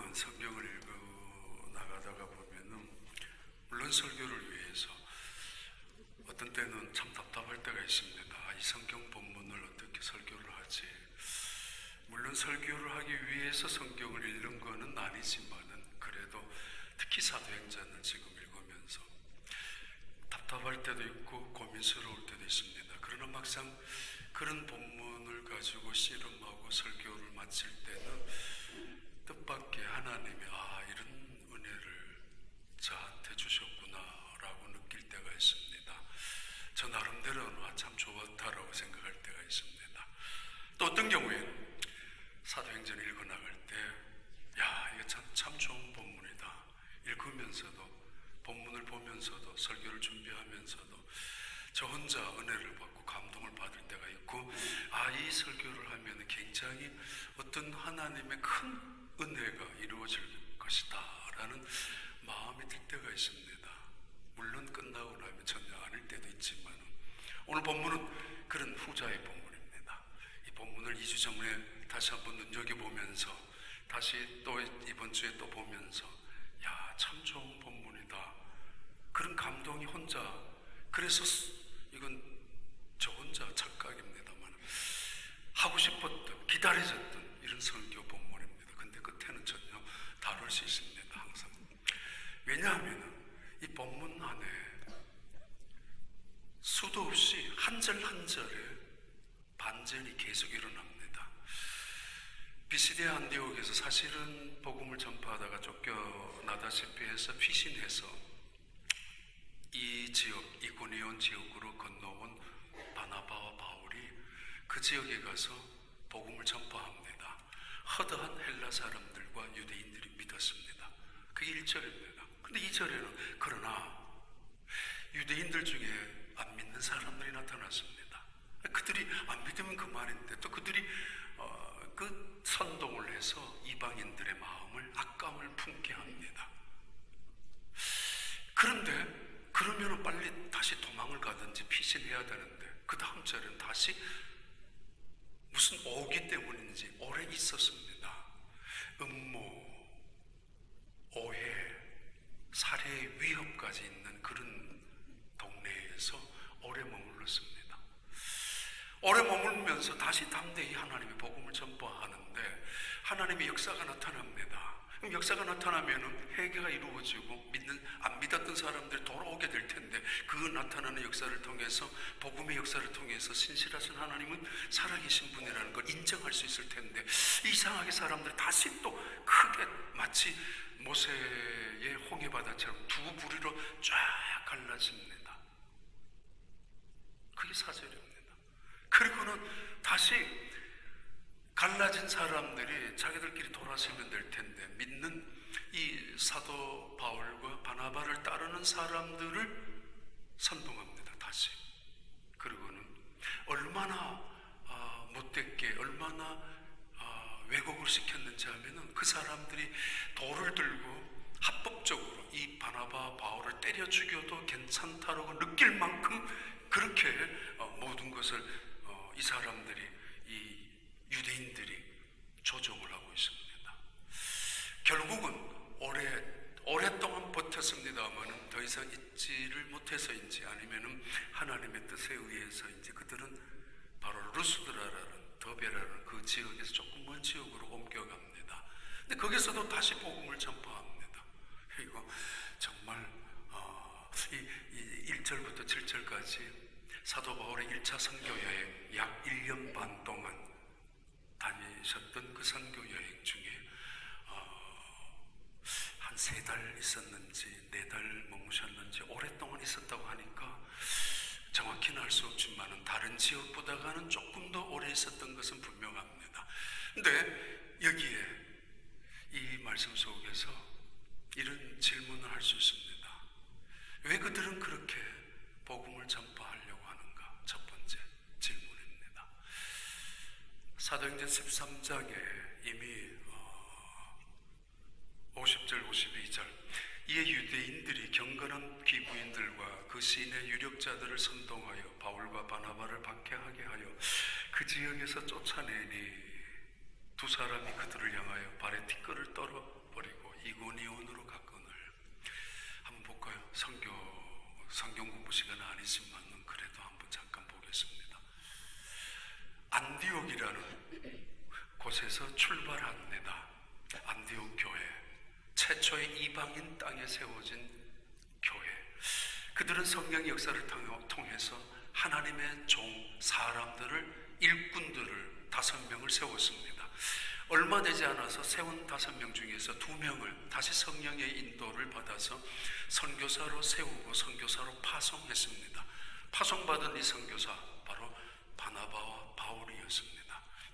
여러분, 성경을 읽어 나가다가 보면은 물론 설교를 위해서 어떤 때는 참 답답할 때가 있습니다. 이 성경 본문을 어떻게 설교를 하지? 물론 설교를 하기 위해서 성경을 읽는 거는 아니지만은 그래도 특히 사도행전을 지금 읽으면서 답답할 때도 있고 고민스러울 때도 있습니다. 그러나 막상 그런 본문을 가지고 씨름하고 설교를 마칠 때는 뜻밖의 하나님이 이런 은혜를 저한테 주셨구나 라고 느낄 때가 있습니다. 저 나름대로는 참 좋았다라고 생각할 때가 있습니다. 또 어떤 경우에는 사도행전 읽어 나갈 때 이거 참 좋은 본문이다. 읽으면서도 본문을 보면서도 설교를 준비하면서도 저 혼자 은혜를 받고 감동을 받을 때가 있고 이 설교를 하면 굉장히 어떤 하나님의 큰 은혜가 이루어질 것이다 라는 마음이 들 때가 있습니다. 물론 끝나고 나면 전혀 아닐 때도 있지만 오늘 본문은 그런 후자의 본문입니다. 이 본문을 2주 전에 다시 한번 눈여겨보면서 다시 또 이번 주에 또 보면서 참 좋은 본문이다. 그런 감동이 혼자, 그래서 이건 저 혼자 착각입니다만 하고 싶었던, 기다려졌던 이런 설교 본문입니다. 근데 끝에는 전혀 다룰 수 있습니다. 항상. 왜냐하면 이 본문 안에 수도 없이 한 절 한 절에 반전이 계속 일어납니다. 비시디아 안디옥에서 사실은 복음을 전파하다가 쫓겨나다시피 해서 피신해서 이 지역, 이고니온 지역으로 건너온 바나바와 바울이 그 지역에 가서 복음을 전파합니다. 허다한 헬라 사람들과 유대인들이 믿었습니다. 그게 1절입니다. 근데 2절에는 그러나 유대인들 중에 안 믿는 사람들이 나타났습니다. 그들이 안 믿으면 그만인데 또 그들이 그 선동을 해서 이방인들의 마음을 악감을 품게 합니다. 그런데 그러면 빨리 다시 도망을 가든지 피신해야 되는데 그 다음 절은 다시 무슨 오기 때문인지 오래 있었습니다. 음모, 오해, 살해의 위협까지 있는 그런 동네에서 오래 머물렀습니다. 오래 머물면서 다시 담대히 하나님의 복음을 전파하는데 하나님의 역사가 나타납니다. 그럼 역사가 나타나면 회개가 이루어지고 안 믿었던 사람들이 돌아오게 될 텐데 그 나타나는 역사를 통해서 복음의 역사를 통해서 신실하신 하나님은 살아계신 분이라는 걸 인정할 수 있을 텐데 이상하게 사람들이 다시 또 크게 마치 모세의 홍해바다처럼 두 부류로 쫙 갈라집니다. 그게 4절입니다. 그리고는 다시 갈라진 사람들이 자기들끼리 돌아서면 될 텐데 믿는 이 사도 바울과 바나바를 따르는 사람들을 선동합니다. 다시. 그리고는 얼마나 못됐게 얼마나 왜곡을 시켰는지 하면은 그 사람들이 돌을 들고 합법적으로 이 바나바 바울을 때려 죽여도 괜찮다라고 느낄 만큼 그렇게 모든 것을 이 사람들이 이 유대인들이 조종을 하고 있습니다. 결국은 오랫동안 버텼습니다만 더 이상 잊지를 못해서인지 아니면은 하나님의 뜻에 의해서인지 그들은 바로 루스드라라는 더베라는 그 지역에서 조금 먼 지역으로 옮겨갑니다. 근데 거기서도 다시 복음을 전파합니다. 이거 정말 이 1절부터 7절까지 사도 바울의 1차 선교 여행 약 1년 반 동안 다니셨던 그 선교 여행 중에 한 3달 있었는지 4달 머무셨는지 오랫동안 있었다고 하니까 정확히는 알 수 없지만 다른 지역보다는 조금 더 오래 있었던 것은 분명합니다. 근데 여기에 이 말씀 속에서 이런 질문을 할 수 있습니다. 왜 그들은 그렇게 복음을 전파하려고 하는가? 첫 번째 질문입니다. 사도행전 13장에 이미 50절 52절 이에 유대인들이 경건한 귀부인들과 그 시인의 유력자들을 선동하여 바울과 바나바를 박해하게 하여 그 지역에서 쫓아내니 두 사람이 그들을 향하여 발에 티끌을 떨어버려 최초의 이방인 땅에 세워진 교회. 그들은 성령의 역사를 통해서 하나님의 종, 사람들을, 일꾼들을 5명을 세웠습니다. 얼마 되지 않아서 세운 5명 중에서 2명을 다시 성령의 인도를 받아서 선교사로 세우고 선교사로 파송했습니다. 파송받은 이 선교사 바로 바나바와 바울이었습니다.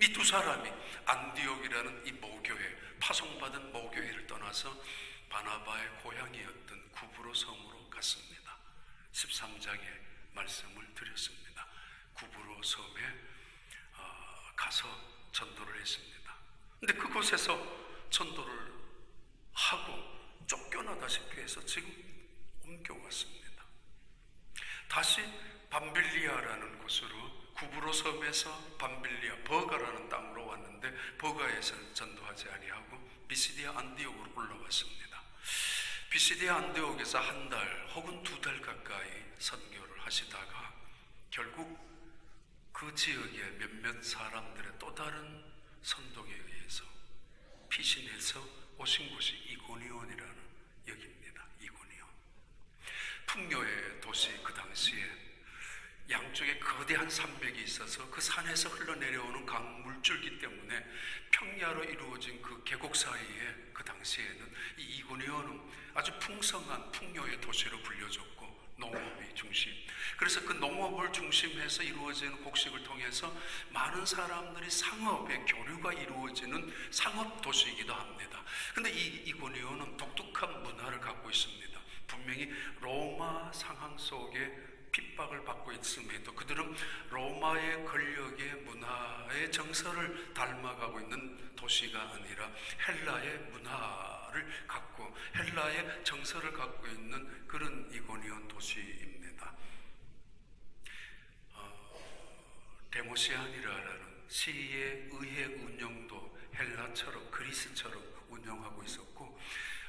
이 2 사람이 안디옥이라는 이 모교회, 파송받은 모교회를 떠나서 바나바의 고향이었던 구브로 섬으로 갔습니다. 13장에 말씀을 드렸습니다. 구브로 섬에 가서 전도를 했습니다. 근데 그곳에서 전도를 하고 쫓겨나다시피 해서 지금 옮겨왔습니다. 다시 밤빌리아라는 곳으로, 구브로 섬에서 밤빌리아, 버가라는 땅으로 왔는데 버가에서 전도하지 아니하고 비시디아 안디옥으로 올라왔습니다. 비시디아 안디옥에서 1달 혹은 2달 가까이 선교를 하시다가 결국 그 지역의 몇몇 사람들의 또 다른 선동에 의해서 피신해서 오신 곳이 이고니온이라는 역입니다. 이고니온. 풍요의 도시, 그 당시에 양쪽에 거대한 산맥이 있어서 그 산에서 흘러내려오는 강 물줄기 때문에 평야로 이루어진 그 계곡 사이에 그 당시에는 이 이고니온은 아주 풍성한 풍요의 도시로 불려졌고 농업이 중심. 그래서 그 농업을 중심해서 이루어지는 곡식을 통해서 많은 사람들이 상업의 교류가 이루어지는 상업 도시이기도 합니다. 근데 이 이고니온은 독특한 문화를 갖고 있습니다. 분명히 로마 상황 속에 핍박을 받고 있음에도 그들은 로마의 권력의 문화의 정서를 닮아가고 있는 도시가 아니라 헬라의 문화를 갖고 헬라의 정서를 갖고 있는 그런 이고니온 도시입니다. 데모시아니라라는 시의 의회 운영도 헬라처럼 그리스처럼 운영하고 있었고,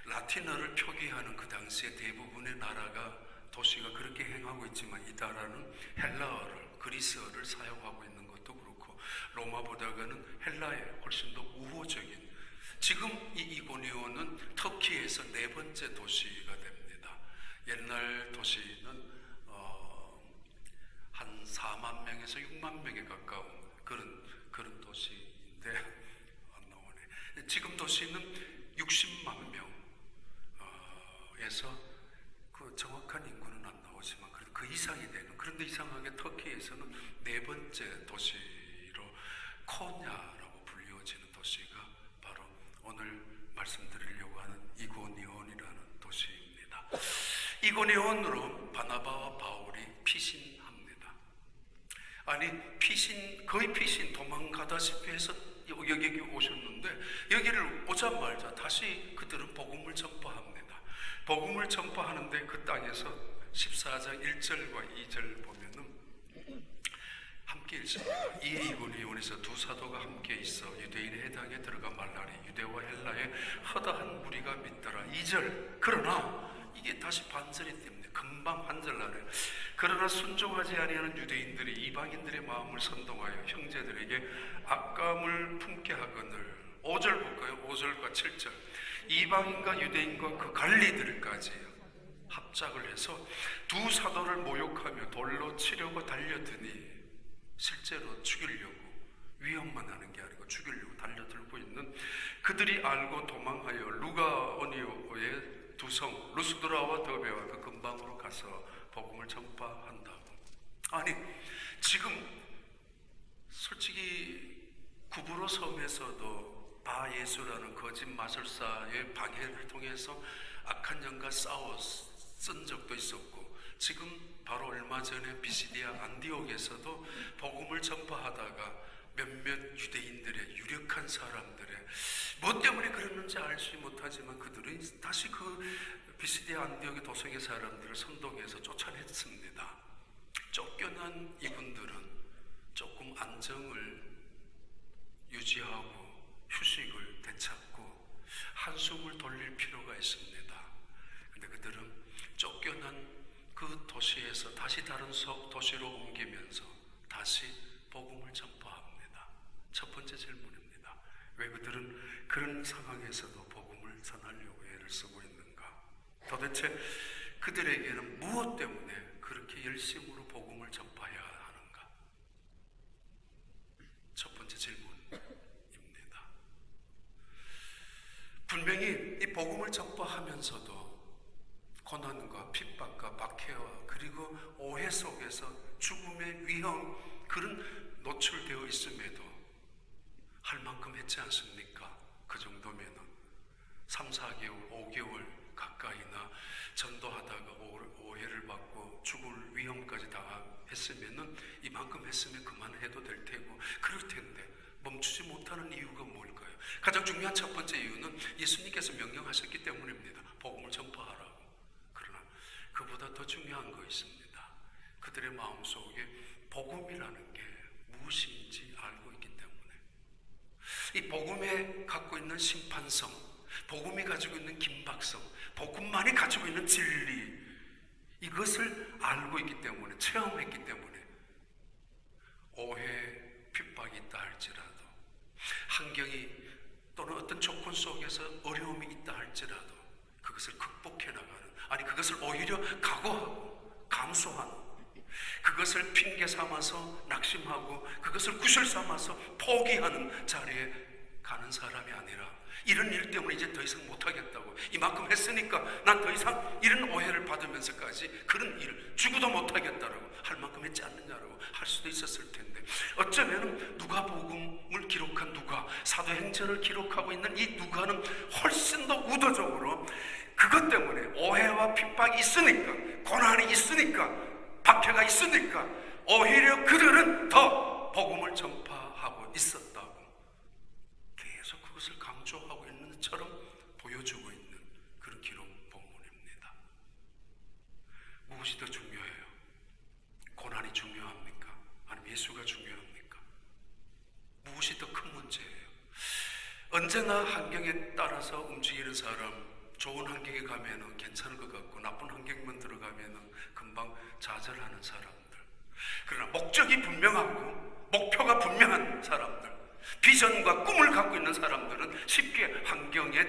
라틴어를 표기하는 그 당시에 대부분의 나라가 도시가 그렇게 행하고 있지만 이 나라는 헬라어를, 그리스어를 사용하고 있는 것도 그렇고 로마보다는 헬라에 훨씬 더 우호적인, 지금 이 이고니온은 터키에서 4번째 도시가 됩니다. 옛날 도시는 한 4만 명에서 6만 명에 가까운 그런 도시인데 안 나오네. 지금 도시는 60만 명에서 그 정확한 인구는 안 나오지만 그 이상이 되는, 그런데 이상하게 터키에서는 4번째 도시로 코냐라고 불리워지는 도시가 바로 오늘 말씀드리려고 하는 이고니온이라는 도시입니다. 이고니온으로 바나바와 바울이 피신합니다. 아니 거의 피신, 도망가다시피 해서 여기 오셨는데 여기를 오자마자 다시 그들은 복음을 전파합니다. 복음을 전파하는데 그 땅에서 14장 1절과 2절 보면은 함께 있습니다. 이에 이고니온에서 2 사도가 함께 있어 유대인의 해당에 들어가 말하리. 유대와 헬라의 허다한 무리가 믿더라. 2절. 그러나 이게 다시 반절이 됩니다. 금방 한 절 안에. 그러나 순종하지 아니하는 유대인들이 이방인들의 마음을 선동하여 형제들에게 악감을 품게 하거늘. 5절 볼까요? 5절과 7절. 이방인과 유대인과 그 관리들까지 합작을 해서 2 사도를 모욕하며 돌로 치려고 달려드니, 실제로 죽이려고, 위협만 하는 게 아니고 죽이려고 달려들고 있는 그들이 알고 도망하여 루가오니오의 2 성 루스드라와 더베와 그 근방으로 가서 복음을 전파한다고. 아니 지금 솔직히 구브로 섬에서도 바예수라는 거짓 마술사의 방해를 통해서 악한 영과 쓴 적도 있었고, 지금 바로 얼마 전에 비시디아 안디옥에서도 복음을 전파하다가 몇몇 유대인들의, 유력한 사람들의, 뭐 때문에 그랬는지 알지 못하지만 그들이 다시 그 비시디아 안디옥의 도성의 사람들을 선동해서 쫓아냈습니다. 쫓겨난 이분들은 조금 안정을 유지하고 휴식을 되찾고 한숨을 돌릴 필요가 있습니다. 근데 그들은 쫓겨난 그 도시에서 다시 다른 도시로 옮기면서 다시 복음을 전파합니다. 첫 번째 질문입니다. 왜 그들은 그런 상황에서도 복음을 전하려고 애를 글을 쓰고 있는가? 도대체 그들에게는 무엇 때문에 그렇게 열심으로 복음을 전파해야 하는가? 첫 번째 질문입니다. 분명히 이 복음을 전파하면서도 고난과 핍박과 박해와 그리고 오해 속에서 죽음의 위험 그런 노출되어 있음에도 할 만큼 했지 않습니까? 그 정도면은 3, 4개월, 5개월 가까이나 전도하다가 오해를 받고 죽을 위험까지 당했으면은 이만큼 했으면 그만해도 될 테고 그럴 텐데 멈추지 못하는 이유가 뭘까요? 가장 중요한 첫 번째 이유는 예수님께서 명령하셨기 때문입니다. 복음을 전파하라고. 그러나 그보다 더 중요한 거 있습니다. 그들의 마음속에 복음이라는 게 무엇인지 알고 있기 때문에 이 복음에 갖고 있는 심판성, 복음이 가지고 있는 긴박성, 복음만이 가지고 있는 진리 이것을 알고 있기 때문에 체험했기 때문에 오해, 핍박이 있다 할지라도 환경이 또는 어떤 조건 속에서 어려움이 있다 할지라도 그것을 극복해 나가는 아니 그것을 오히려 각오하고 감수하는 그것을 핑계 삼아서 낙심하고 그것을 구실 삼아서 포기하는 자리에 가는 사람이 아니라 이런 일 때문에 이제 더 이상 못하겠다고 이만큼 했으니까 난 더 이상 이런 오해를 받으면서까지 그런 일을 죽어도 못하겠다라고 할 만큼 했지 않느냐라고 할 수도 있었을 텐데 어쩌면 누가복음을 기록한 누가 사도행전을 기록하고 있는 이 누가는 훨씬 더 우도적으로 그것 때문에 오해와 핍박이 있으니까 고난이 있으니까 박해가 있으니까 오히려 그들은 더 복음을 전파하고 있었다고 계속 그것을 강조하고 있는 것처럼 보여주고 있는 그런 기록 본문입니다. 무엇이 더 중요해요? 고난이 중요합니까? 아니면 예수가 중요합니까? 무엇이 더 큰 문제예요? 언제나 환경에 따라서 움직이는 사람 좋은 환경에 가면은 괜찮을 것 같고 나쁜 환경만 들어가면은 금방 좌절하는 사람들 그러나 목적이 분명하고 목표가 분명한 사람들 비전과 꿈을 갖고 있는 사람들은 쉽게 환경에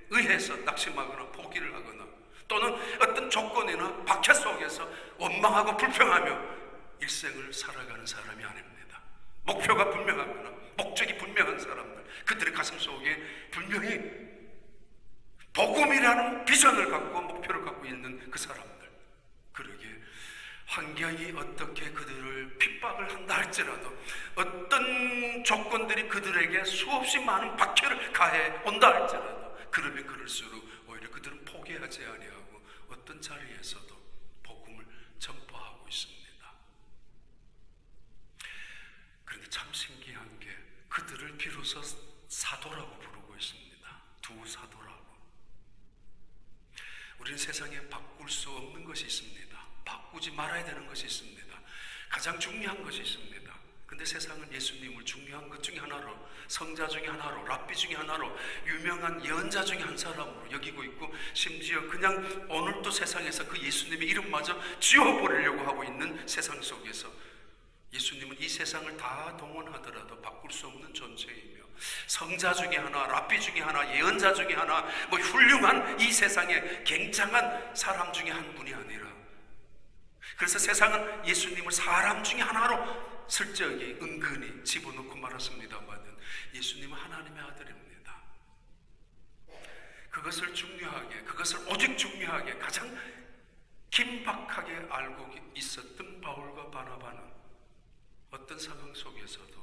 의해서 낙심하거나 포기를 하거나 또는 어떤 조건이나 박해 속에서 원망하고 불평하며 일생을 살아가는 사람이 아닙니다. 목표가 분명하거나 목적이 분명한 사람들 그들의 가슴 속에 분명히 복음이라는 비전을 갖고 목표를 갖고 있는 그 사람들 그러기에 환경이 어떻게 그들을 핍박을 한다 할지라도 어떤 조건들이 그들에게 수없이 많은 박해를 가해 온다 할지라도 그러면 그럴수록 오히려 그들은 포기하지 아니하고 어떤 자리에서도 복음을 전파하고 있습니다. 그런데 참 신기한 게 그들을 비로소 사도라고 부르고 있습니다. 두 사도라고. 우리는 세상에 바꿀 수 없는 것이 있습니다. 바꾸지 말아야 되는 것이 있습니다. 가장 중요한 것이 있습니다. 근데 세상은 예수님을 중요한 것 중에 하나로 성자 중에 하나로 랍비 중에 하나로 유명한 예언자 중에 한 사람으로 여기고 있고 심지어 그냥 오늘도 세상에서 그 예수님의 이름마저 지워버리려고 하고 있는 세상 속에서 예수님은 이 세상을 다 동원하더라도 바꿀 수 없는 존재이며 성자 중에 하나, 랍비 중에 하나, 예언자 중에 하나 뭐 훌륭한 이 세상에 굉장한 사람 중에 한 분이 아니라 그래서 세상은 예수님을 사람 중에 하나로 슬쩍이 은근히 집어넣고 말았습니다만 예수님은 하나님의 아들입니다. 그것을 중요하게 그것을 오직 중요하게 가장 긴박하게 알고 있었던 바울과 바나바는 어떤 상황 속에서도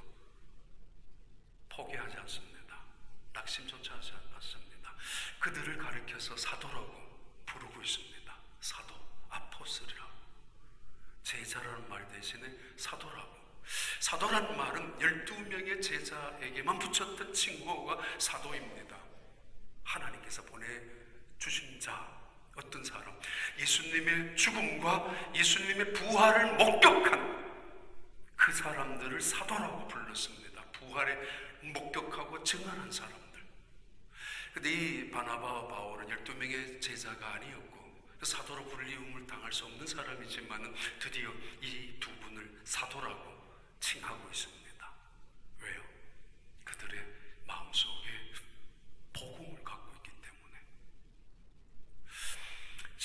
포기하지 않습니다. 낙심조차 하지 않습니다. 그들을 가리켜서 사도라고 부르고 있습니다. 사도, 아포스리라고. 제자라는 말 대신에 사도라고. 사도라는 말은 12명의 제자에게만 붙였던 칭호가 사도입니다. 하나님께서 보내주신 자, 어떤 사람, 예수님의 죽음과 예수님의 부활을 목격한 그 사람들을 사도라고 불렀습니다. 부활에 목격하고 증언한 사람들. 근데 이 바나바와 바울은 12명의 제자가 아니었고 사도로 불리움을 당할 수 없는 사람이지만 드디어 이 두 분을 사도라고 칭하고 있습니다. 왜요? 그들의 마음속에 복음을 갖고 있기 때문에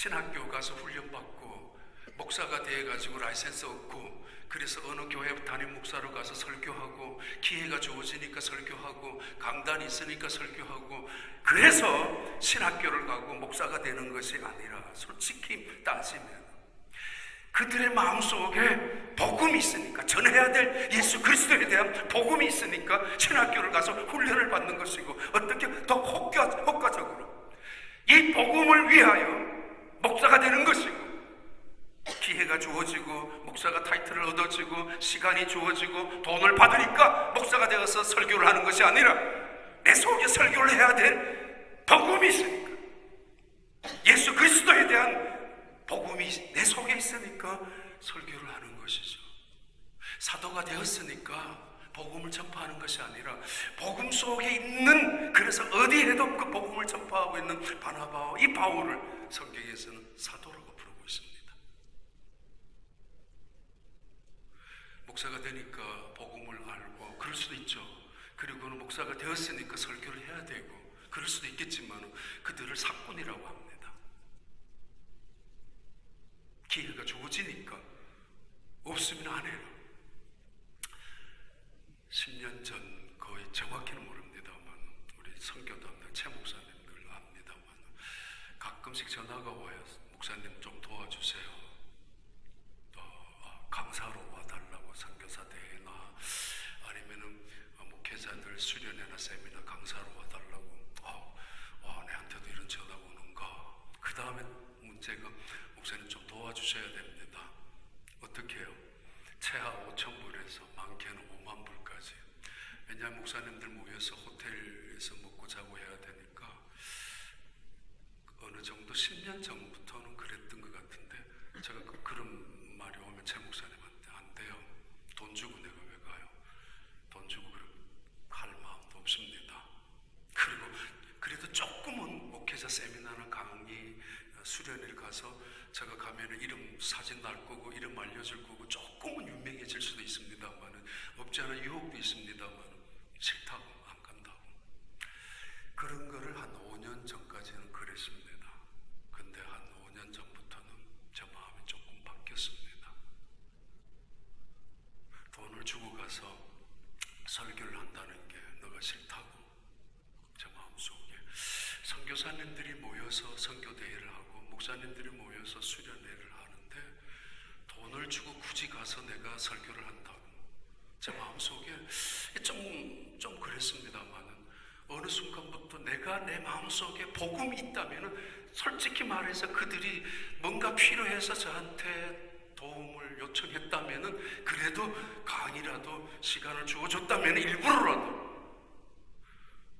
신학교 가서 훈련받고 목사가 돼가지고 라이센스 얻고 그래서 어느 교회 담임 목사로 가서 설교하고 기회가 주어지니까 설교하고 강단이 있으니까 설교하고 그래서 신학교를 가고 목사가 되는 것이 아니라 솔직히 따지면 그들의 마음속에 복음이 있으니까 전해야 될 예수 그리스도에 대한 복음이 있으니까 신학교를 가서 훈련을 받는 것이고 어떻게 더 효과적으로 이 복음을 위하여 목사가 되는 것이고 기회가 주어지고 목사가 타이틀을 얻어지고 시간이 주어지고 돈을 받으니까 목사가 되어서 설교를 하는 것이 아니라 내 속에 설교를 해야 될 복음이 있으니까 예수 그리스도에 대한 복음이 내 속에 있으니까 설교를 하는 것이죠. 사도가 되었으니까 복음을 전파하는 것이 아니라 복음 속에 있는 그래서 어디에도 그 복음을 전파하고 있는 바나바와 이 바울을 성경에서는 사도라고 부르고 있습니다. 목사가 되니까 복음을 알고 그럴 수도 있죠. 그리고는 목사가 되었으니까 설교를 해야 되고 그럴 수도 있겠지만 그들을 사꾼이라고 합니다. 기회가 주어지니까 없으면 안 해요. 10년 전 거의 정확히는 모릅니다만 우리 선교단들 최 목사님들 압니다만 가끔씩 전화가 와요. 목사님 좀 도와주세요. 강사로 와달라고 선교사 대회나 아니면은 목회자들 수련회나 세미나 강사로 와달라고. 내한테도 이런 전화가 오는가. 그 다음에 문제가 목사님 좀 도와주셔야 됩니다. 어떻게 해요? 최하 5,000불에서 많게는 5만 불까지. 왜냐하면 목사님들 모여서 호텔에서 먹고 자고 해야 되니까 어느 정도 10년 전부터는 그랬던 것 같은데 제가 그런 말이 오면 최 목사님한테 안 돼요. 돈 주고 내가 왜 가요? 돈 주고 갈 마음도 없습니다. 그리고 그래도 조금은 목회자 세미나나 강의 수련회를 가서 제가 가면은 이름 사진 날 거고 이름 알려줄 거고 조금은 유명해질 수도 있습니다만 없지 않은 유혹도 있습니다만 싫다고 안 간다고 그런 거를 한 5년 전까지는 그랬습니다. 근데 한 5년 전부터는 제 마음이 조금 바뀌었습니다. 돈을 주고 가서 설교를 한다는 게 너가 싫다고 제 마음속에 선교사님들이 모여서 선교대회를 하고 목사님들이 모여서 수련회를 하는데 돈을 주고 굳이 가서 내가 설교를 한다고 제 마음속에 좀 그랬습니다만은 어느 순간부터 내가 내 마음속에 복음이 있다면은 솔직히 말해서 그들이 뭔가 필요해서 저한테 도움을 요청했다면은 그래도 강의라도 시간을 주어줬다면 일부러라도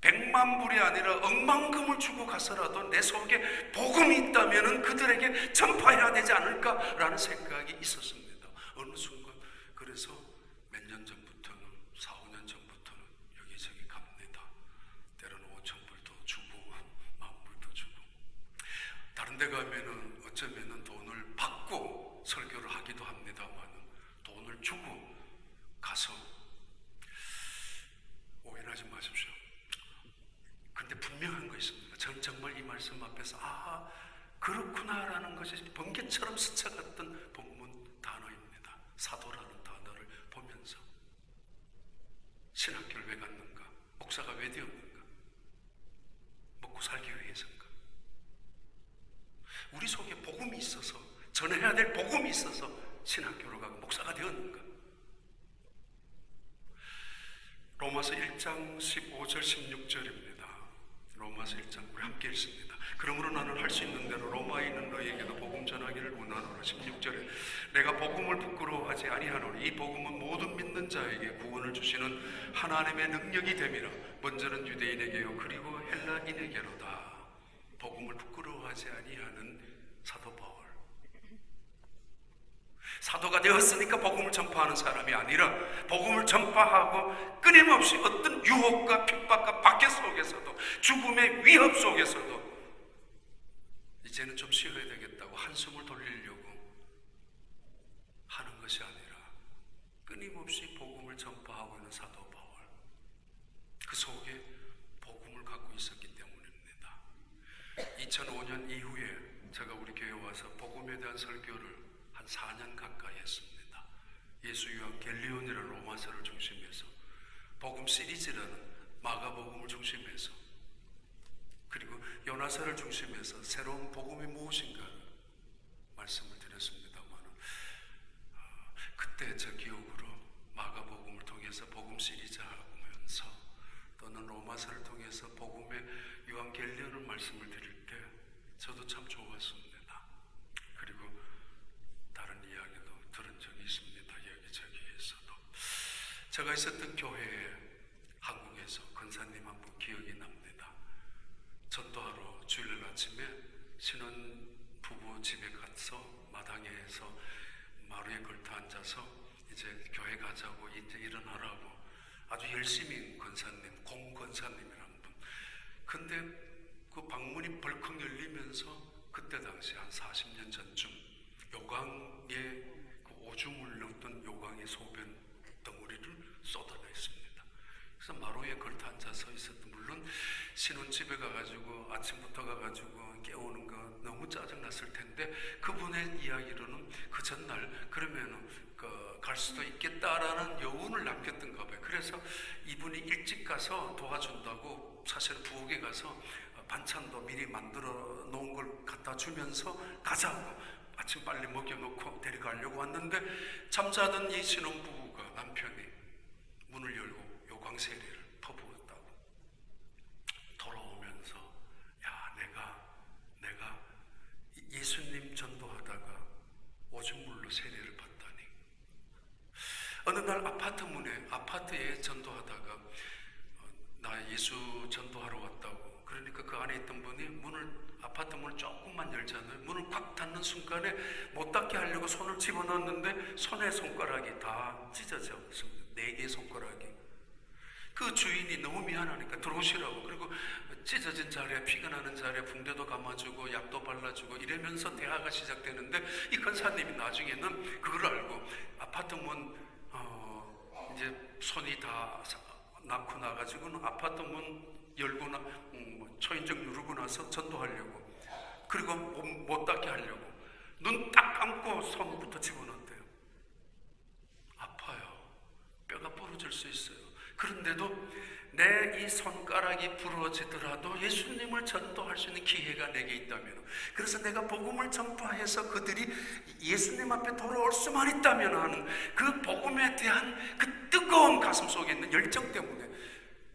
100만 불이 아니라 억만금을 주고 가서라도 내 속에 복음이 있다면 그들에게 전파해야 되지 않을까라는 생각이 있었습니다. 어느 순간 그래서 몇 년 전부터는 4, 5년 전부터는 여기저기 갑니다. 때로는 5,000불도 주고 10,000불도 주고 다른 데 가면은 어쩌면은 돈을 받고 설교를 하기도 합니다만 돈을 주고 가서 오해하지 마십시오. 근데 분명한 거 있습니다. 저는 정말 이 말씀 앞에서 그렇구나라는 것이 번개처럼 스쳐갔던 본문 단어입니다. 사도라는 단어를 보면서 신학교를 왜 갔는가? 목사가 왜 되었는가? 먹고 살기 위해서인가? 우리 속에 복음이 있어서 전해야 될 복음이 있어서 신학교를 가고 목사가 되었는가? 로마서 1장 15절 16절입니다. 로마서 1장 우리 함께 읽습니다. 그러므로 나는 할 수 있는 대로 로마에 있는 너희에게도 복음 전하기를 원하노라. 16절에 내가 복음을 부끄러워하지 아니하노니 이 복음은 모든 믿는 자에게 구원을 주시는 하나님의 능력이 됨이라. 먼저는 유대인에게요 그리고 헬라인에게로다. 복음을 부끄러워하지 아니하는 사도 바울. 사도가 되었으니까 복음을 전파하는 사람이 아니라 복음을 전파하고 끊임없이 어떤 유혹과 핍박과 박해 속에서도 죽음의 위협 속에서도 이제는 좀 쉬어야 되겠다고 한숨을 돌리려고 하는 것이 아니라 끊임없이 복음을 전파하고 있는 사도 바울. 그 속에 복음을 갖고 있었기 때문입니다. 2005년 이후에 제가 우리 교회 와서 복음에 대한 설교를 한 4년 가까이 했습니다. 예수유한겔리온이라는 로마서를 중심해서, 복음 시리즈라는 마가복음을 중심해서, 그리고 요나서를 중심해서 새로운 복음이 무엇인가 말씀을 드렸습니다만, 그때 저 기억으로 마가복음을 통해서 복음 시리즈 하면서 또는 로마서를 통해서 복음의 유한겔리온을 말씀을 드릴 때 저도 참 좋았습니다. 그리고 다른 이야기도 들은 적이 있습니다. 여기저기에서도. 제가 있었던 교회에 한국에서 권사님 한 분 기억이 납니다. 전도하러 주일날 아침에 신혼부부 집에 가서 마당에서 마루에 걸터 앉아서 이제 교회 가자고 이제 일어나라고 아주 열심히 권사님, 공권사님이라는 분. 근데 그 방문이 벌컥 열리면서 그때 당시 한 40년 전쯤 요강에 그 오줌을 넣던 요강의 소변 덩어리를 쏟아냈습니다. 그래서 마루에 걸터 앉아서 있었던, 물론 신혼집에 가가지고 아침부터 가가지고 깨우는 거 너무 짜증났을 텐데, 그분의 이야기로는 그 전날 그러면은 갈 수도 있겠다라는 여운을 남겼던가 봐요. 그래서 이분이 일찍 가서 도와준다고 사실 부엌에 가서 반찬도 미리 만들어 놓은 걸 갖다 주면서 가자고 아침 빨리 먹여놓고 데려가려고 왔는데, 잠자던 이 신혼부부가 남편이 문을 열고 요강세례를 퍼부었다고 돌아오면서, 야, 내가 예수님 전도하다가 오줌물로 세례를 받다니. 어느 날 아파트에 전도하다가 나 예수 전도하러 왔다고, 그러니까 그 안에 있던 분이 아파트 문을 조금만 열잖아요. 문을 꽉 닫는 순간에 못 닫게 하려고 손을 집어넣었는데 손에 손가락이 다 찢어져 있습니다. 4개의 손가락이. 그 주인이 너무 미안하니까 들어오시라고, 그리고 찢어진 자리에, 피가 나는 자리에 붕대도 감아주고 약도 발라주고 이러면서 대화가 시작되는데, 이 권사님이 나중에는 그걸 알고 아파트 문 이제 손이 다 낳고 나가지고는 아파트 문 열고 초인종 누르고 나서 전도하려고, 그리고 못 닫게 하려고 눈 딱 감고 손부터 집어넣었대요. 아파요. 뼈가 부러질 수 있어요. 그런데도 내 이 손가락이 부러지더라도 예수님을 전도할 수 있는 기회가 내게 있다면, 그래서 내가 복음을 전파해서 그들이 예수님 앞에 돌아올 수만 있다면 하는 그 복음에 대한 그 뜨거운 가슴 속에 있는 열정 때문에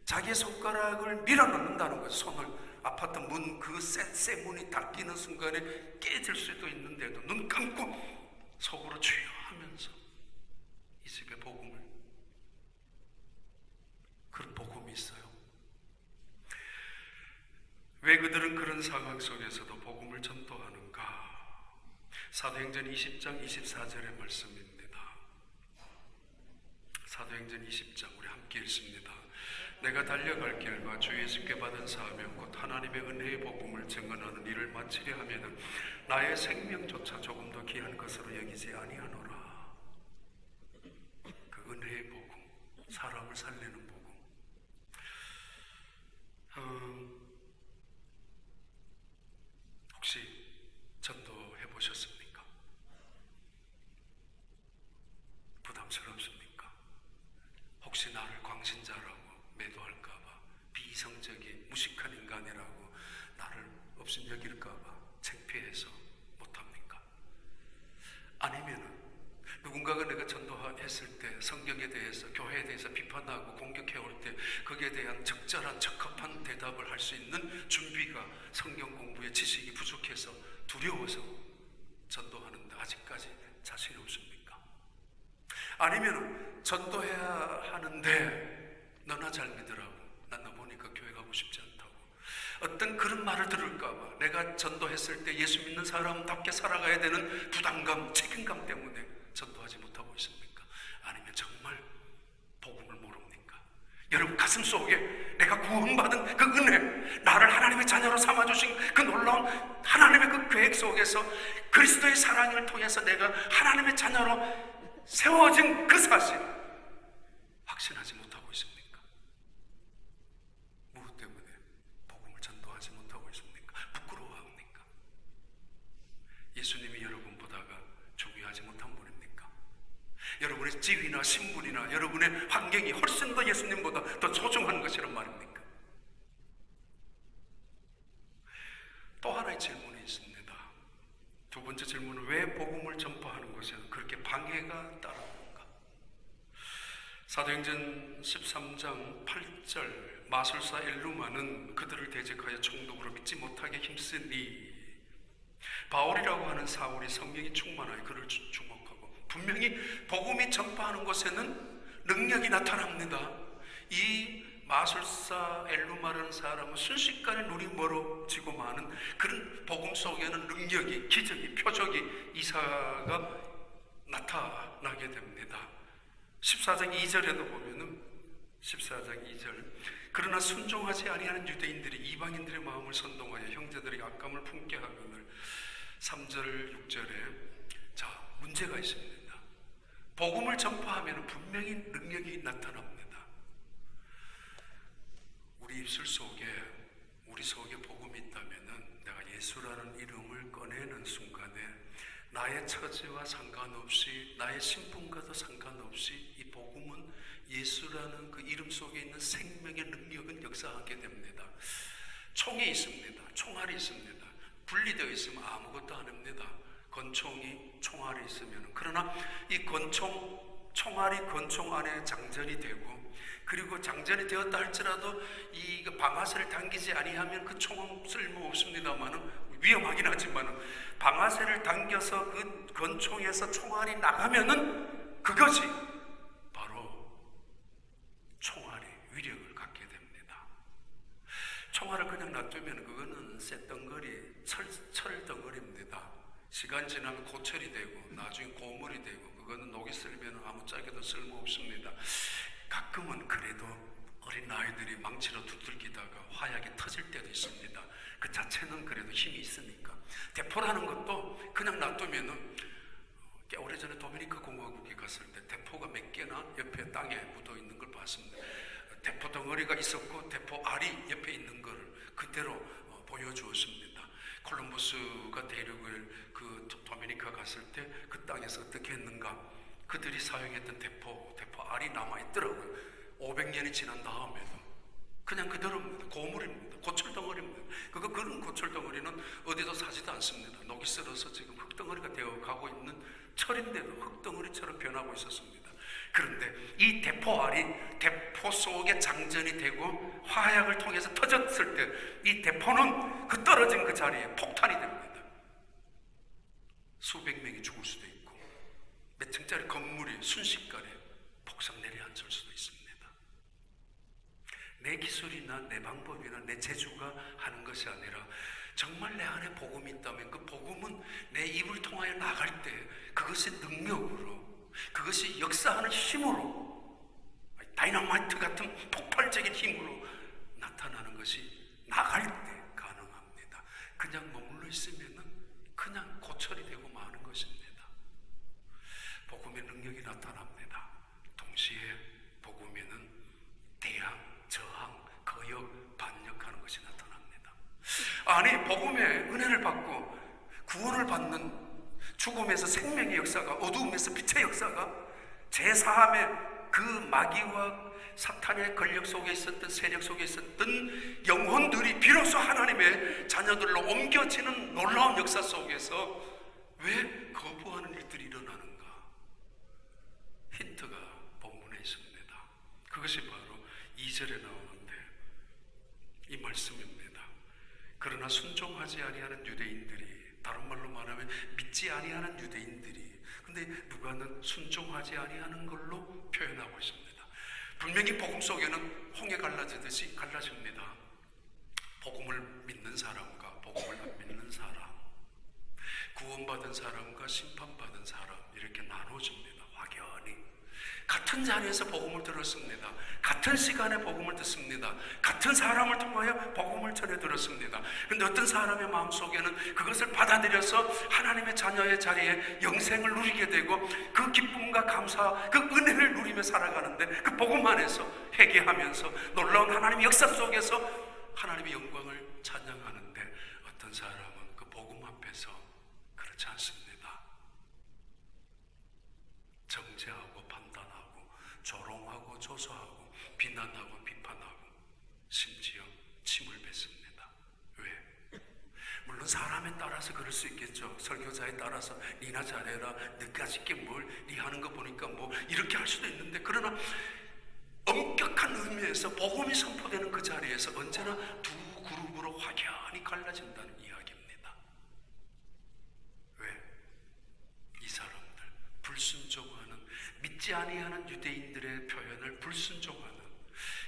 자기의 손가락을 밀어넣는다는 거죠. 손을 아파트 문, 그 쇠 문이 닫히는 순간에 깨질 수도 있는데도 눈 감고 속으로 주여 하면서 이 집에 복음을, 그런 복음이 있어요. 왜 그들은 그런 상황 속에서도 복음을 전도하는가? 사도행전 20장 24절의 말씀입니다. 사도행전 20장 우리 함께 읽습니다. 내가 달려갈 길과 주 예수께 받은 사명 곧 하나님의 은혜의 복음을 증언하는 일을 마치려 하면은 나의 생명조차 조금도 귀한 것으로 여기지 아니하노라. 그 은혜의 복음, 사람을 살리는 복음. 혹시 전도해 보셨습니까? 부담스럽습니까? 혹시 나를 광신자라고 매도할까봐, 비이성적인 무식한 인간이라고 나를 없인 여길까봐 창피해서 못합니까? 아니면은 누군가가 내가 전도했을 때 성경에 대해서, 교회에 대해서 비판하고 공격해올 때 거기에 대한 적절한 적합한 대답을 할 수 있는 준비가, 성경 공부의 지식이 부족해서 두려워서 전도하는데 아직까지 자신이 없습니까? 아니면 전도해야 하는데 너나 잘 믿으라고, 난 너 보니까 교회 가고 싶지 않다고, 어떤 그런 말을 들을까봐 내가 전도했을 때 예수 믿는 사람답게 살아가야 되는 부담감, 책임감 때문에 전도하지 못하고 있습니까? 아니면 정말 복음을 모릅니까? 여러분 가슴 속에 내가 구원받은 그 은혜, 나를 하나님의 자녀로 삼아주신 그 놀라운 하나님의 그 계획 속에서 그리스도의 사랑을 통해서 내가 하나님의 자녀로 세워진 그 사실 확신하지 못하고 있습니까? 무엇 때문에 복음을 전도하지 못하고 있습니까? 부끄러워합니까? 지위나 신분이나 여러분의 환경이 훨씬 더 예수님보다 더 소중한 것이란 말입니까? 또 하나의 질문이 있습니다. 두 번째 질문은 왜 복음을 전파하는 것에 그렇게 방해가 따르는가? 사도행전 13장 8절 마술사 엘루마는 그들을 대적하여 총독으로 믿지 못하게 힘쓰니 바울이라고 하는 사울이 성령이 충만하여 그를 주목하고 분명히 복음이 전파하는 곳에는 능력이 나타납니다. 이 마술사 엘루마라는 사람은 순식간에 눈이 멀어지고 마는 그런 복음 속에는 능력이, 기적이, 표적이 이사가 나타나게 됩니다. 14장 2절에도 보면은 14장 2절 그러나 순종하지 아니하는 유대인들이 이방인들의 마음을 선동하여 형제들에게 악감을 품게 하거늘 3절 6절에 자 문제가 있습니다. 복음을 전파하면 분명히 능력이 나타납니다. 우리 입술 속에 우리 속에 복음이 있다면은 내가 예수라는 이름을 꺼내는 순간에 나의 처지와 상관없이 나의 신분과도 상관없이 이 복음은 예수라는 그 이름 속에 있는 생명의 능력은 역사하게 됩니다. 총이 있습니다. 총알이 있습니다. 분리되어 있으면 아무것도 안 합니다. 권총이 총알이 있으면. 그러나 이 총알이 권총 안에 장전이 되고 그리고 장전이 되었다 할지라도 이 방아쇠를 당기지 아니하면 그 총은 쓸모없습니다만은 위험하긴 하지만은 방아쇠를 당겨서 그 권총에서 총알이 나가면은 그것이 바로 총알이 위력을 갖게 됩니다. 총알을 그냥 놔두면 그거는 쇳덩어리, 철덩어리입니다. 시간 지나면 고철이 되고 나중에 고물이 되고 그거는 녹이 쓸면 아무짝에도 쓸모없습니다. 가끔은 그래도 어린 아이들이 망치로 두들기다가 화약이 터질 때도 있습니다. 그 자체는 그래도 힘이 있으니까. 대포라는 것도 그냥 놔두면은 꽤 오래전에 도미니카 공화국에 갔을 때 대포가 몇 개나 옆에 땅에 묻어 있는 걸 봤습니다. 대포 덩어리가 있었고 대포 알이 옆에 있는 걸 그대로 보여주었습니다. 콜럼버스가 대륙을 그 도미니카 갔을 때 그 땅에서 어떻게 했는가? 그들이 사용했던 대포 알이 남아있더라고요. 500년이 지난 다음에도 그냥 그대로입니다. 고물입니다. 고철덩어리입니다. 그런 고철덩어리는 어디도 사지도 않습니다. 녹이 쓸어서 지금 흙덩어리가 되어가고 있는 철인데도 흙덩어리처럼 변하고 있었습니다. 그런데 이 대포알이 대포 속에 장전이 되고 화약을 통해서 터졌을 때 이 대포는 그 떨어진 그 자리에 폭탄이 됩니다. 수백 명이 죽을 수도 있고 몇 층짜리 건물이 순식간에 폭삭 내려앉을 수도 있습니다. 내 기술이나 내 방법이나 내 재주가 하는 것이 아니라 정말 내 안에 복음이 있다면 그 복음은 내 입을 통하여 나갈 때 그것이 능력으로 그것이 역사하는 힘으로 다이너마이트 같은 폭발적인 힘으로 나타나는 것이 나갈 때 가능합니다. 그냥 머물러 있으면 그냥 고철이 되고 마는 것입니다. 복음의 능력이 나타납니다. 동시에 복음에는 대항, 저항, 거역, 반역하는 것이 나타납니다. 아니 복음의 은혜를 받고 구원을 받는 죽음에서 생명의 역사가 어두움에서 빛의 역사가 제사함의 그 마귀와 사탄의 권력 속에 있었던 세력 속에 있었던 영혼들이 비로소 하나님의 자녀들로 옮겨지는 놀라운 역사 속에서 왜 거부하는 일들이 일어나는가? 힌트가 본문에 있습니다. 그것이 바로 2절에 나오는데 이 말씀입니다. 그러나 순종하지 아니하는 유대인들이, 다른 말로 말하면 믿지 아니하는 유대인들이, 근데 누가는 순종하지 아니하는 걸로 표현하고 있습니다. 분명히 복음 속에는 홍해 갈라지듯이 갈라집니다. 복음을 믿는 사람과 복음을 안 믿는 사람, 구원받은 사람과 심판받은 사람, 이렇게 나눠집니다. 확연히 같은 자리에서 복음을 들었습니다. 같은 시간에 복음을 듣습니다. 같은 사람을 통하여 복음을 전해 들었습니다. 그런데 어떤 사람의 마음속에는 그것을 받아들여서 하나님의 자녀의 자리에 영생을 누리게 되고 그 기쁨과 감사, 그 은혜를 누리며 살아가는데 그 복음 안에서 회개하면서 놀라운 하나님의 역사 속에서 하나님의 영광을 찬양하는데 어떤 사람은 그 복음 앞에서 그렇지 않습니다. 정죄하고 판단하고 호소하고 비난하고 비판하고 심지어 침을 뱉습니다. 왜? 물론 사람에 따라서 그럴 수 있겠죠. 설교자에 따라서 니나 잘해라, 너까짓 게 뭘, 니 하는 거 보니까 뭐 이렇게 할 수도 있는데, 그러나 엄격한 의미에서 복음이 선포되는 그 자리에서 언제나 두 그룹으로 확연히 갈라진다는 이야기입니다. 왜? 이 사람들, 불순종하는, 믿지 아니하는 유대인들의 표현을 불순종하는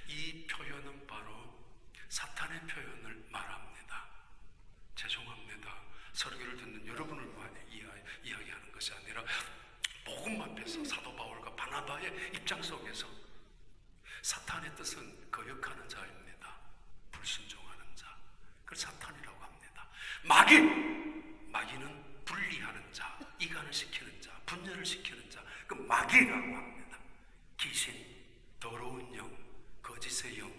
이 표현은 바로 사탄의 표현을 말합니다. 죄송합니다. 설교를 듣는 여러분을 이야기하는 것이 아니라 복음 앞에서 사도 바울과 바나바의 입장 속에서 사탄의 뜻은 거역하는 자입니다. 불순종하는 자. 그걸 사탄이라고 합니다. 마귀는 분리하는 자, 이간을 시키는 자, 분열을 시키는 자, 그 마귀라고 합니다. 귀신, 더러운 영, 거짓의 영,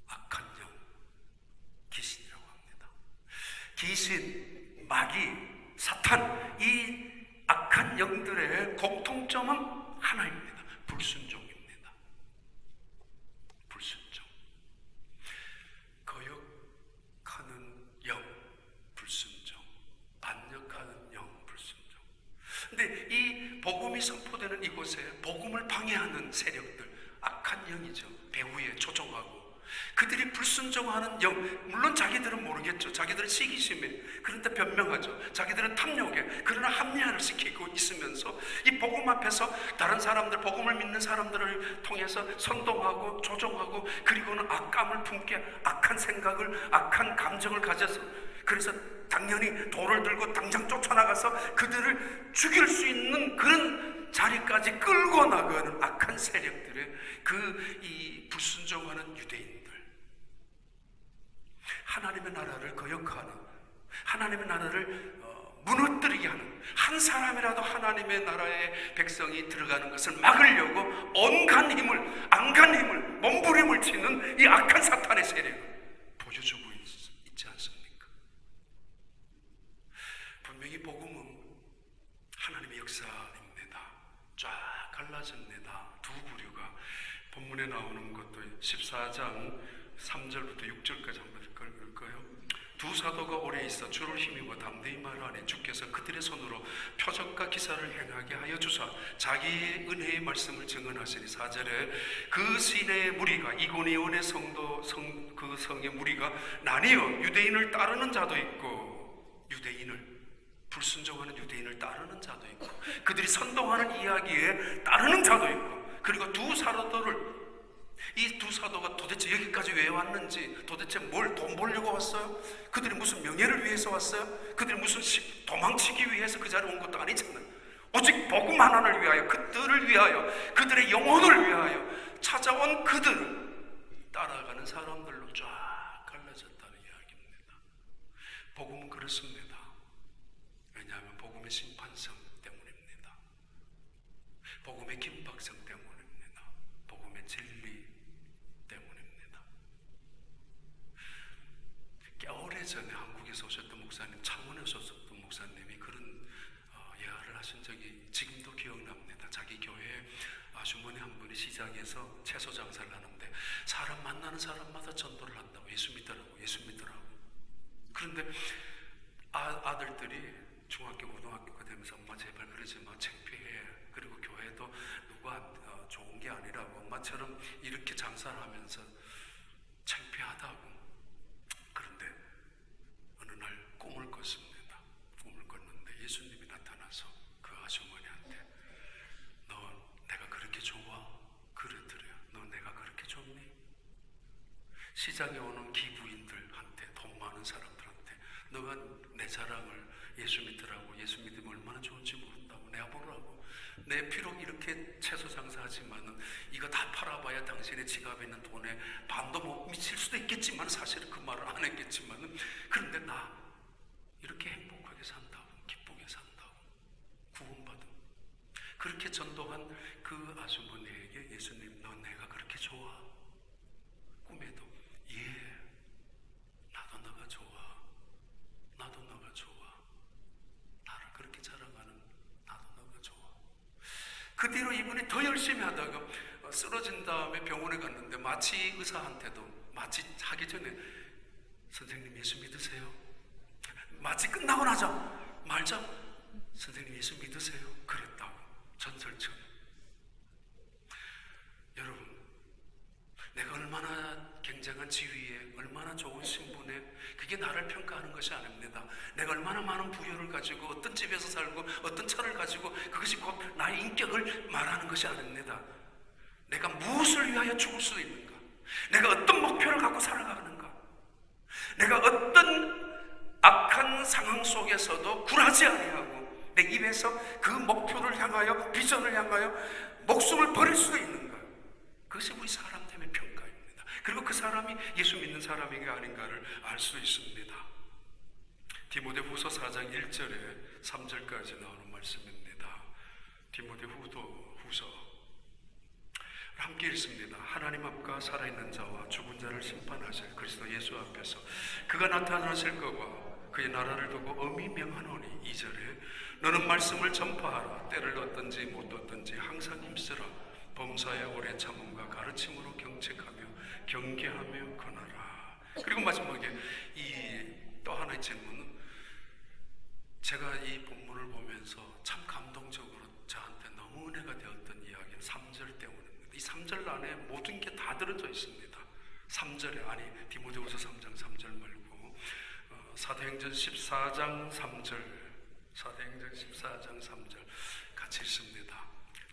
악한 영, 귀신이라고 합니다. 귀신, 마귀, 사탄, 이 악한 영들의 공통점은 하나입니다. 불순종입니다. 불순종. 거역하는 영, 불순종. 반역하는 영, 불순종. 근데 이 복음이 선포되는 이곳에 복음을 방해하는 세력들, 악한 영이죠. 배후에 조종하고 그들이 불순종하는 영, 물론 자기들은 모르겠죠. 자기들은 시기심에, 그런데 변명하죠. 자기들은 탐욕에, 그러나 합리화를 시키고 있으면서 이 복음 앞에서 다른 사람들, 복음을 믿는 사람들을 통해서 선동하고 조종하고, 그리고는 악감을 품게, 악한 생각을, 악한 감정을 가져서, 그래서 당연히 돌을 들고 당장 쫓아나가서 그들을 죽일 수 있는 그런 자리까지 끌고 나가는 악한 세력들의 이 불순종하는 유대인들, 하나님의 나라를 거역하는, 하나님의 나라를 무너뜨리게 하는, 한 사람이라도 하나님의 나라의 백성이 들어가는 것을 막으려고 온갖 힘을, 안간 힘을, 몸부림을 치는 이 악한 사탄의 세력을 보여주고 있지 않습니까? 분명히 복음은 하나님의 역사입니다. 쫙 갈라집니다. 두 부류가. 본문에 나오는 것도 14장 3절부터 6절까지 한번 읽을까요? 두 사도가 오래 있어 주를 힘입어 담대히 말하니 주께서 그들의 손으로 표적과 기사를 행하게 하여 주사 자기의 은혜의 말씀을 증언하시니, 4절에 그 시내의 무리가, 이고니온의 그 성의 무리가 나뉘어 유대인을 따르는 자도 있고, 유대인을, 불순종하는 유대인을 따르는 자도 있고, 그들이 선동하는 이야기에 따르는 자도 있고, 그리고 이 두 사도가 도대체 여기까지 왜 왔는지, 도대체 돈 벌려고 왔어요? 그들이 무슨 명예를 위해서 왔어요? 그들이 무슨 도망치기 위해서 그 자리에 온 것도 아니잖아요. 오직 복음 하나를 위하여, 그들을 위하여, 그들의 영혼을 위하여 찾아온 그들을 따라가는 사람들로 쫙 갈라졌다는 이야기입니다. 복음은 그렇습니다. 왜냐하면 복음의 심판성 때문입니다. 복음의 긴박성 때문입니다. 복음의 진리 때문입니다. 꽤 오래전에 한국에서 오셨던 목사님, 창원에서 오셨던 목사님이 그런 예화를 하신 적이 지금도 기억납니다. 자기 교회에 아주머니 한 분이 시장에서 채소 장사를 하는데 사람 만나는 사람마다 전도를 한다고, 예수 믿더라고. 그런데 아들들이 중학교, 고등학교가 되면서 엄마 제발 그러지 마, 창피해. 그리고 교회도 누가 좋은 게 아니라고, 엄마처럼 이렇게 장사를 하면서 창피하다고. 그런데 어느 날 꿈을 꿨습니다. 꿈을 꿨는데 예수님이 나타나서 그 아주머니한테 너 내가 그렇게 좋아? 그러더래요. 너 내가 그렇게 좋니? 시장에 오는 기부인들한테, 돈 많은 사람들한테 너가 내 자랑을, 예수 믿으라고, 예수 믿으면 얼마나 좋은지 모른다고, 내가 보라고, 내 비록 이렇게 채소 장사하지만은 이거 다 팔아봐야 당신의 지갑에 있는 돈에 반도 못 미칠 수도 있겠지만, 사실은 그 말을 안 했겠지만은, 그런데 나 이렇게 행복하게 산다고, 기쁘게 산다고, 구원받은, 그렇게 전도한 그 아주머니에게 예수님, 너 내가 그렇게 좋아? 꿈에도 나도 너가 좋아. 나도 너가 좋아. 나를 그렇게 자랑하는 나도 너가 좋아. 그 뒤로 이분이 더 열심히 하다가 쓰러진 다음에 병원에 갔는데 마취 의사한테도 마취 하기 전에 선생님 예수 믿으세요? 마취 끝나고 나자 말자 선생님 예수 믿으세요? 그랬다고. 전설처럼. 여러분, 내가 얼마나 굉장한 지위에, 얼마나 좋은 신분에, 그게 나를 평가하는 것이 아닙니다. 내가 얼마나 많은 부여를 가지고 어떤 집에서 살고 어떤 차를 가지고 그것이 곧 나의 인격을 말하는 것이 아닙니다. 내가 무엇을 위하여 죽을 수 있는가? 내가 어떤 목표를 갖고 살아가는가? 내가 어떤 악한 상황 속에서도 굴하지 아니하고 내 입에서 그 목표를 향하여, 비전을 향하여 목숨을 버릴 수도 있는가? 그것이 우리 사람됨의 평가입니다. 그리고 그 사람이 예수 믿는 사람인가 아닌가를 알 수 있습니다. 디모데후서 4장 1절에 3절까지 나오는 말씀입니다. 디모데후서 함께 읽습니다. 하나님 앞과 살아있는 자와 죽은 자를 심판하실 그리스도 예수 앞에서 그가 나타나실 것과 그의 나라를 두고 엄히 명하노니 2절에 너는 말씀을 전파하라. 때를 얻든지 못 얻든지 항상 힘쓰라. 범사에 오래 참음과 가르침으로 경책하며 경계하며 권하라. 그리고 마지막에 또 하나의 질문은, 제가 이 본문을 보면서 참 감동적으로 저한테 너무 은혜가 되었던 이야기는 3절 때문입니다. 이 3절 안에 모든 게 다 들어져 있습니다. 3절에, 아니 디모데후서 3장 3절 말고 사도행전 14장 3절, 사도행전 14장 3절 같이 읽습니다.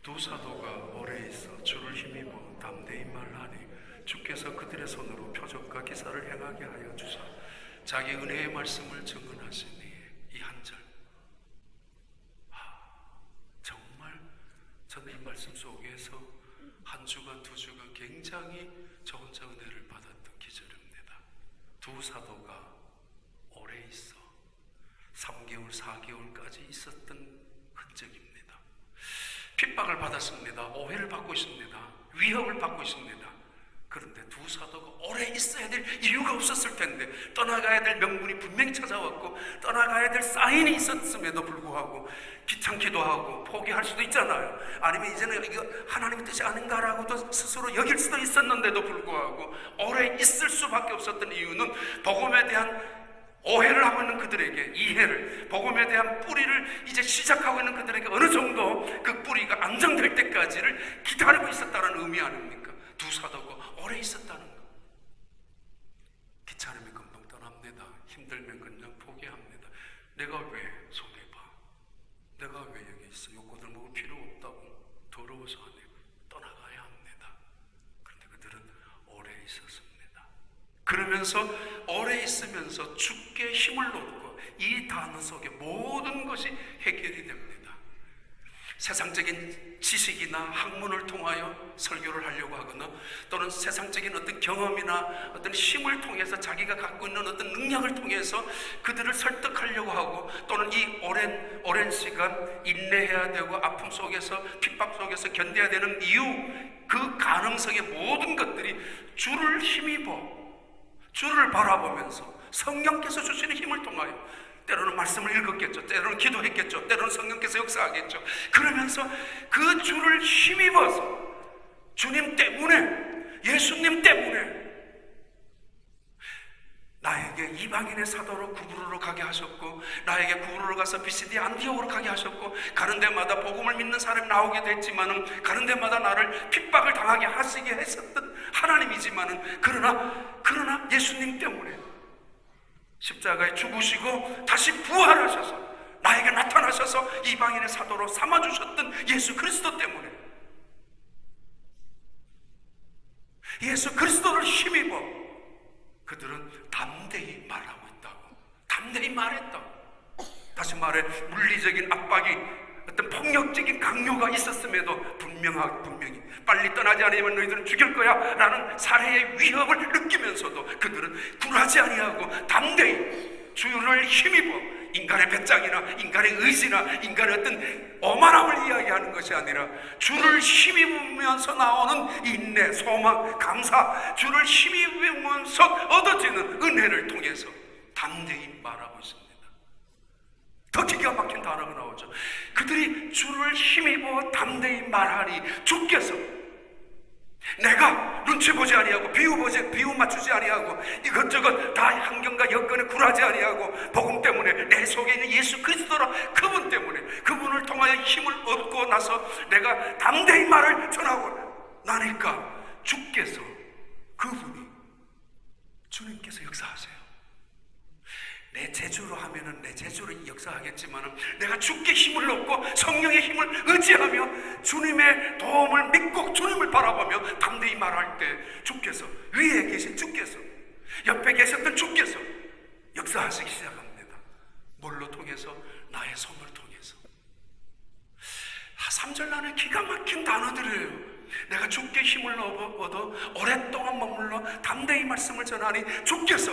두 사도가 오래 있어 주를 힘입어 담대히 말하니 주께서 그들의 손으로 표적과 기사를 행하게 하여 주사 자기 은혜의 말씀을 증언하시니. 이 한 절, 정말 저는 이 말씀 속에서 한 주간 두 주간 굉장히 저 혼자 은혜를 받았던 기절입니다. 두 사도가 오래 있어 3개월 4개월까지 있었던 흔적입니다. 핍박을 받았습니다. 오해를 받고 있습니다. 위협을 받고 있습니다. 그런데 두 사도가 오래 있어야 될 이유가 없었을 텐데, 떠나가야 될 명분이 분명히 찾아왔고 떠나가야 될 사인이 있었음에도 불구하고 귀찮기도 하고 포기할 수도 있잖아요. 아니면 이제는 이거 하나님의 뜻이 아닌가라고도 스스로 여길 수도 있었는데도 불구하고 오래 있을 수밖에 없었던 이유는 복음에 대한 오해를 하고 있는 그들에게 이해를, 복음에 대한 뿌리를 이제 시작하고 있는 그들에게 어느 정도 그 뿌리가 안정될 때까지를 기다리고 있었다는 의미 아닙니까? 두 사도가 오래 있었다는 거. 귀찮으면 금방 떠납니다. 힘들면 그냥 포기합니다. 내가 왜 손해봐? 내가 왜 여기 있어? 요거들 먹을 필요 없다고. 더러워서 안 해. 떠나가야 합니다. 그런데 그들은 오래 있었습니다. 그러면서 오래 있으면서 주께 힘을 얻고 이 단어 속에 모든 것이 해결이 됩니다. 세상적인 지식이나 학문을 통하여 설교를 하려고 하거나 또는 세상적인 어떤 경험이나 어떤 힘을 통해서 자기가 갖고 있는 어떤 능력을 통해서 그들을 설득하려고 하고, 또는 이 오랜 시간 인내해야 되고 아픔 속에서 핍박 속에서 견뎌야 되는 이유, 그 가능성의 모든 것들이 주를 힘입어 주를 바라보면서 성령께서 주시는 힘을 통하여, 때로는 말씀을 읽었겠죠, 때로는 기도했겠죠, 때로는 성령께서 역사하겠죠. 그러면서 그 주를 힘입어서 주님 때문에, 예수님 때문에 나에게 이방인의 사도로 구부로로 가게 하셨고, 나에게 구부로로 가서 비시디아 안디옥으로 가게 하셨고, 가는 데마다 복음을 믿는 사람이 나오게 됐지만은 가는 데마다 나를 핍박을 당하게 하시게 했었던 하나님이지만은 그러나 예수님 때문에 십자가에 죽으시고 다시 부활하셔서 나에게 나타나셔서 이방인의 사도로 삼아주셨던 예수 그리스도 때문에, 예수 그리스도를 힘입어 그들은 담대히 말하고 있다고. 담대히 말했다고. 다시 말해, 물리적인 압박이, 어떤 폭력적인 강요가 있었음에도 분명히 빨리 떠나지 않으면 너희들은 죽일 거야 라는 살해의 위협을 느끼면서도 그들은 굴하지 아니하고 담대히 주를 힘입어 인간의 배짱이나 인간의 의지나 인간의 어떤 오만함을 이야기하는 것이 아니라 주를 힘입으면서 나오는 인내, 소망, 감사, 주를 힘입으면서 얻어지는 은혜를 통해서 담대히 말하고 있습니다. 더 기가 막힌 단어가 나오죠. 그들이 주를 힘입어 담대히 말하니 주께서 내가 눈치 보지 아니하고 비유 맞추지 아니하고 이것저것 다 환경과 여건에 굴하지 아니하고 복음 때문에 내 속에 있는 예수 그리스도라 그분 때문에 그분을 통하여 힘을 얻고 나서 내가 담대히 말을 전하고 나니까 주께서 그분이 주님께서 역사하세요. 내 재주로 하면은 내 재주로 역사하겠지만은 내가 주께 힘을 얻고 성령의 힘을 의지하며 주님의 도움을 믿고 주님을 바라보며 담대히 말할 때 주께서, 위에 계신 주께서, 옆에 계셨던 주께서 역사하시기 시작합니다. 뭘로 통해서? 나의 손을 통해서. 3절 안에 기가 막힌 단어들이에요. 내가 주께 힘을 얻어 오랫동안 머물러 담대히 말씀을 전하니 주께서,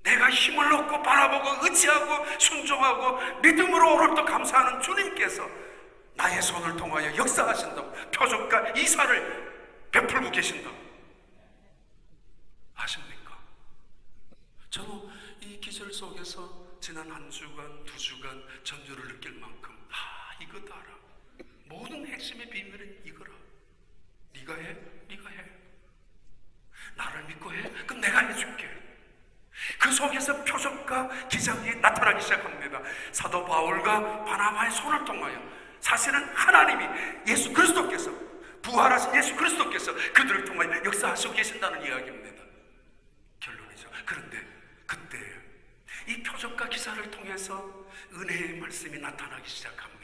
내가 힘을 얻고 바라보고 의지하고 순종하고 믿음으로 오늘도 감사하는 주님께서 나의 손을 통하여 역사하신다고, 표적과 이사를 베풀고 계신다고 아십니까? 저도 이 기절 속에서 지난 한 주간, 두 주간 전율을 느낄 만큼 이것도 알아. 모든 핵심의 비밀은 이거라. 네가 해? 네가 해. 나를 믿고 해? 그럼 내가 해줄게. 그 속에서 표적과 기적이 나타나기 시작합니다. 사도 바울과 바나바의 손을 통하여 사실은 하나님이 예수 그리스도께서, 부활하신 예수 그리스도께서 그들을 통하여 역사하시고 계신다는 이야기입니다. 결론이죠. 그런데 그때 이 표적과 기사를 통해서 은혜의 말씀이 나타나기 시작합니다.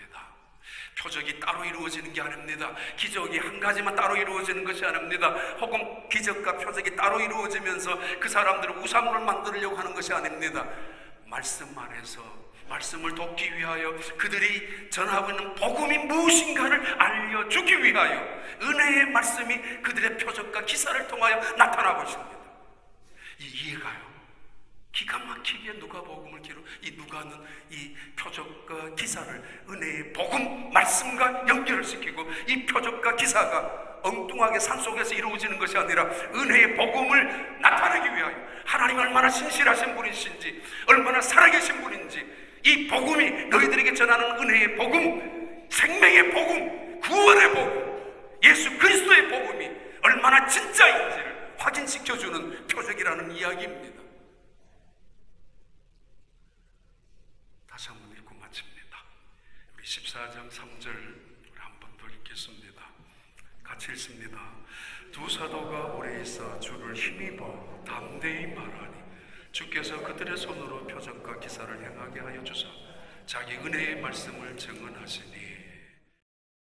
표적이 따로 이루어지는 게 아닙니다. 기적이 한 가지만 따로 이루어지는 것이 아닙니다. 혹은 기적과 표적이 따로 이루어지면서 그 사람들을 우상을 만들려고 하는 것이 아닙니다. 말씀 안에서 말씀을 돕기 위하여 그들이 전하고 있는 복음이 무엇인가를 알려주기 위하여 은혜의 말씀이 그들의 표적과 기사를 통하여 나타나고 있습니다. 이해가요? 기가 막히게 누가복음을 기록, 이 누가는 이 표적과 기사를 은혜의 복음 말씀과 연결을 시키고, 이 표적과 기사가 엉뚱하게 산속에서 이루어지는 것이 아니라 은혜의 복음을 나타내기 위하여 하나님이 얼마나 신실하신 분이신지, 얼마나 살아계신 분인지, 이 복음이 너희들에게 전하는 은혜의 복음, 생명의 복음, 구원의 복음, 예수 그리스도의 복음이 얼마나 진짜인지를 확인시켜주는 표적이라는 이야기입니다. 다시 한번 읽고 마칩니다. 우리 14장 3절 한 번 더 읽겠습니다. 같이 읽습니다. 두 사도가 오래 있어 주를 힘입어 담대히 말하니 주께서 그들의 손으로 표적과 기사를 행하게 하여 주사 자기 은혜의 말씀을 증언하시니